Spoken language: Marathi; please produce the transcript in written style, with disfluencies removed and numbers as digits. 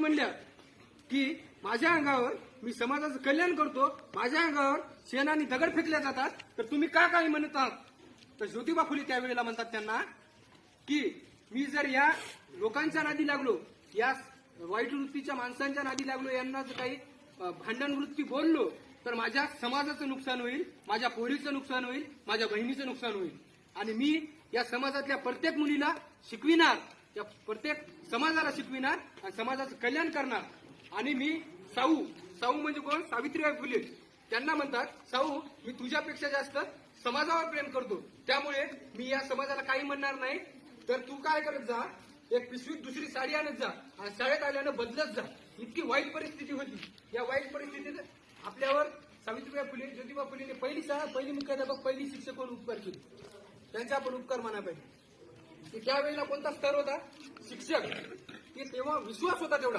म्हणल्या की माझ्या अंगावर मी समाजाचं कल्याण करतो, माझ्या अंगावर शेण आणि दगड फेकल्या जातात, तर तुम्ही का काही म्हणत आहात? तर ज्योतिबा फुले त्यावेळेला म्हणतात त्यांना की मी जर या लोकांच्या नादी लागलो, या वाईट वृत्तीच्या माणसांच्या नादी लागलो, यांना जर काही भांडण वृत्ती बोललो तर माझ्या समाजाचं नुकसान होईल, माझ्या पोरीचं नुकसान होईल, माझ्या बहिणीचं नुकसान होईल. आणि मी या समाजातल्या प्रत्येक मुलीला शिकविणार, या प्रत्येक समाजाला शिकविणार आणि समाजाचं कल्याण करणार. आणि मी साऊ साऊ म्हणजे कोण? सावित्रीबाई फुले. त्यांना म्हणतात, साऊ मी तुझ्यापेक्षा जास्त समाजावर प्रेम करतो, त्यामुळे मी या समाजाला काही म्हणणार नाही. तर तू काय करत जा, एक पिशवीत दुसरी साडी आणत जा आणि शाळेत आल्यानं बदलत जा. इतकी वाईट परिस्थिती होती. या वाईट परिस्थितीत आपल्यावर सावित्रीबाई फुले, ज्योतिबा फुलेने पहिली शाळा, पहिली मुख्याध्यापक, पहिली शिक्षक म्हणून उपकार केले. त्यांचा आपण उपकार माना पाहिजे. त्यावेळेला कोणता स्तर होता? शिक्षक. की तेव्हा विश्वास होता तेवढा